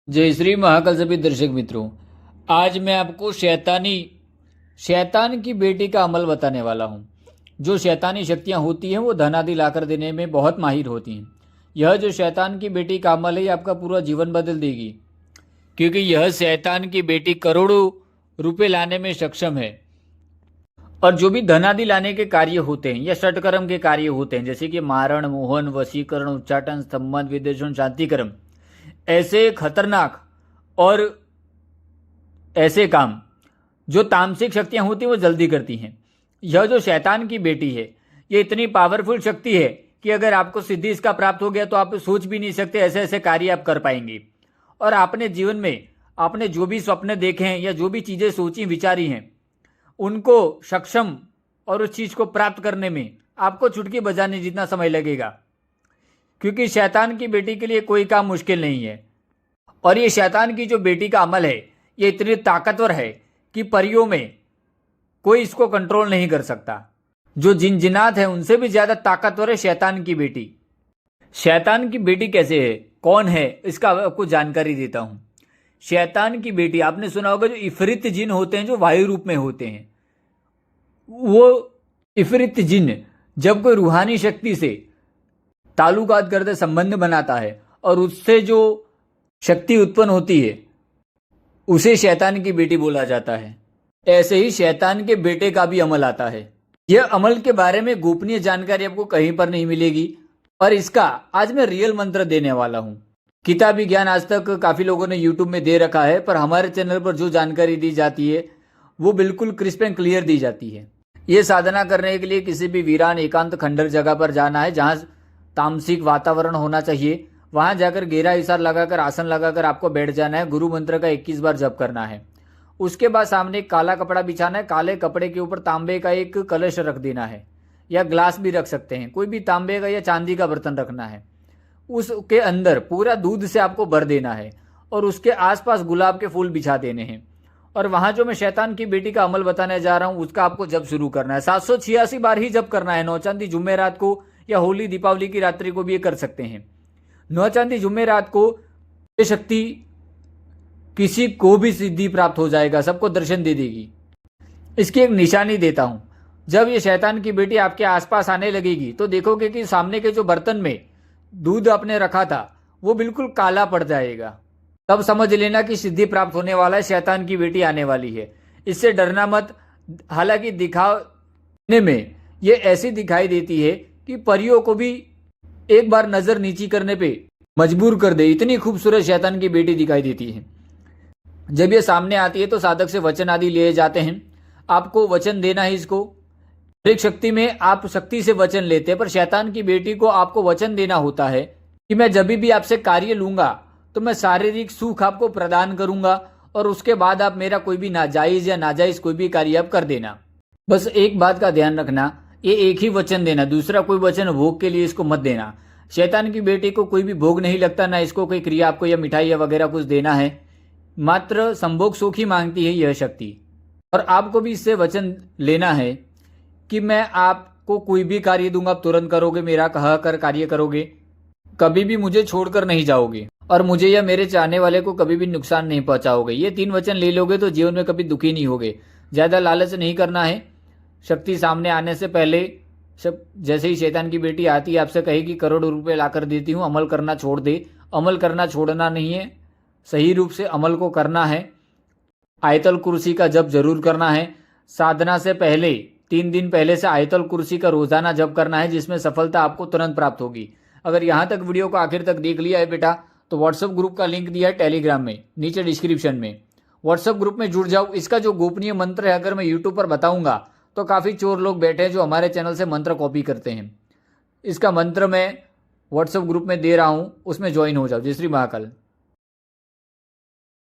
जय श्री महाकाल सभी दर्शक मित्रों। आज मैं आपको शैतान की बेटी का अमल बताने वाला हूँ। जो शैतानी शक्तियाँ होती हैं वो धन आदि लाकर देने में बहुत माहिर होती हैं। यह जो शैतान की बेटी का अमल है ये आपका पूरा जीवन बदल देगी, क्योंकि यह शैतान की बेटी करोड़ों रुपए लाने में सक्षम है। और जो भी धन आदि लाने के कार्य होते हैं या षटकर्म के कार्य होते हैं, जैसे कि मारण, मोहन, वशीकरण, उच्चाटन, संबंध, विदेशन, शांतिकर्म, ऐसे खतरनाक और ऐसे काम जो तामसिक शक्तियां होती हैं वो जल्दी करती हैं। यह जो शैतान की बेटी है ये इतनी पावरफुल शक्ति है कि अगर आपको सिद्धि इसका प्राप्त हो गया तो आप सोच भी नहीं सकते ऐसे ऐसे कार्य आप कर पाएंगे। और आपने जीवन में आपने जो भी स्वप्न देखे हैं या जो भी चीज़ें सोची विचारी हैं उनको सक्षम और उस चीज़ को प्राप्त करने में आपको चुटकी बजाने जितना समय लगेगा, क्योंकि शैतान की बेटी के लिए कोई काम मुश्किल नहीं है। और ये शैतान की जो बेटी का अमल है ये इतनी ताकतवर है कि परियों में कोई इसको कंट्रोल नहीं कर सकता। जो जिन्नात है उनसे भी ज़्यादा ताकतवर है शैतान की बेटी। शैतान की बेटी कैसे है, कौन है, इसका आपको जानकारी देता हूँ। शैतान की बेटी आपने सुना होगा, जो इफरित जिन होते हैं जो वायु रूप में होते हैं, वो इफरित जिन जब कोई रूहानी शक्ति से ताल्लुकात करते संबंध बनाता है और उससे जो शक्ति उत्पन्न होती है उसे शैतान की बेटी बोला जाता है। ऐसे ही शैतान के बेटे का भी अमल आता है। यह अमल के बारे में गोपनीय जानकारी आपको कहीं पर नहीं मिलेगी और इसका आज मैं रियल मंत्र देने वाला हूं। किताबी ज्ञान आज तक काफी लोगों ने यूट्यूब में दे रखा है, पर हमारे चैनल पर जो जानकारी दी जाती है वो बिल्कुल क्रिस्प एंड क्लियर दी जाती है। ये साधना करने के लिए किसी भी वीरान एकांत खंडर जगह पर जाना है जहां तामसिक वातावरण होना चाहिए। वहां जाकर गहरा इशार लगाकर आसन लगाकर आपको बैठ जाना है। गुरु मंत्र का 21 बार जप करना है। उसके बाद सामने एक काला कपड़ा बिछाना है। काले कपड़े के ऊपर तांबे का एक कलश रख देना है, या ग्लास भी रख सकते हैं, कोई भी तांबे का या चांदी का बर्तन रखना है। उसके अंदर पूरा दूध से आपको भर देना है और उसके आसपास गुलाब के फूल बिछा देने हैं। और वहां जो मैं शैतान की बेटी का अमल बताने जा रहा हूं उसका आपको जप शुरू करना है। 786 बार ही जप करना है। 9 चांदी जुम्मेरात को या होली दीपावली की रात्रि को भी ये कर सकते हैं। 9 चांदी जुम्मेरात को ये शक्ति किसी को भी सिद्धि प्राप्त हो जाएगा, सबको दर्शन दे देगी। इसकी एक निशानी देता हूं। जब ये शैतान की बेटी आपके आसपास आने लगेगी तो देखोगे कि सामने के जो बर्तन में दूध आपने रखा था वो बिल्कुल काला पड़ जाएगा। तब समझ लेना कि सिद्धि प्राप्त होने वाला है, शैतान की बेटी आने वाली है। इससे डरना मत। हालांकि दिखाने में ये ऐसी दिखाई देती है कि परियों को भी एक बार नजर नीची करने पे मजबूर कर दे, इतनी खूबसूरत शैतान की बेटी दिखाई देती है। जब ये सामने आती है तो साधक से वचन आदि लिए जाते हैं। आपको वचन देना है इसको। एक शक्ति में आप शक्ति से वचन लेते हैं, पर शैतान की बेटी को आपको वचन देना होता है कि मैं जब भी आपसे कार्य लूंगा तो मैं शारीरिक सुख आपको प्रदान करूंगा और उसके बाद आप मेरा कोई भी नाजायज या नाजायज कोई भी कार्य आप कर देना। बस एक बात का ध्यान रखना, ये एक ही वचन देना, दूसरा कोई वचन भोग के लिए इसको मत देना। शैतान की बेटी को कोई भी भोग नहीं लगता, ना इसको कोई क्रिया आपको या मिठाई या वगैरह कुछ देना है। मात्र संभोग सुख ही मांगती है यह शक्ति। और आपको भी इससे वचन लेना है कि मैं आपको कोई भी कार्य दूंगा, आप तुरंत करोगे, मेरा कहा कर कार्य करोगे, कभी भी मुझे छोड़कर नहीं जाओगे और मुझे या मेरे चाहने वाले को कभी भी नुकसान नहीं पहुंचाओगे। ये 3 वचन ले लोगे तो जीवन में कभी दुखी नहीं होगे। ज्यादा लालच नहीं करना है। शक्ति सामने आने से पहले जैसे ही शैतान की बेटी आती है आपसे कहेगी करोड़ों रुपए लाकर देती हूँ, अमल करना छोड़ दे। अमल करना छोड़ना नहीं है, सही रूप से अमल को करना है। आयतल कुर्सी का जप जरूर करना है। साधना से पहले 3 दिन पहले से आयतल कुर्सी का रोजाना जप करना है, जिसमें सफलता आपको तुरंत प्राप्त होगी। अगर यहाँ तक वीडियो को आखिर तक देख लिया है बेटा तो व्हाट्सएप ग्रुप का लिंक दिया है टेलीग्राम में, नीचे डिस्क्रिप्शन में। व्हाट्सएप ग्रुप में जुड़ जाओ। इसका जो गोपनीय मंत्र है अगर मैं यूट्यूब पर बताऊंगा तो काफ़ी चोर लोग बैठे हैं जो हमारे चैनल से मंत्र कॉपी करते हैं। इसका मंत्र मैं व्हाट्सएप ग्रुप में दे रहा हूँ, उसमें ज्वाइन हो जाओ। जय श्री महाकाल।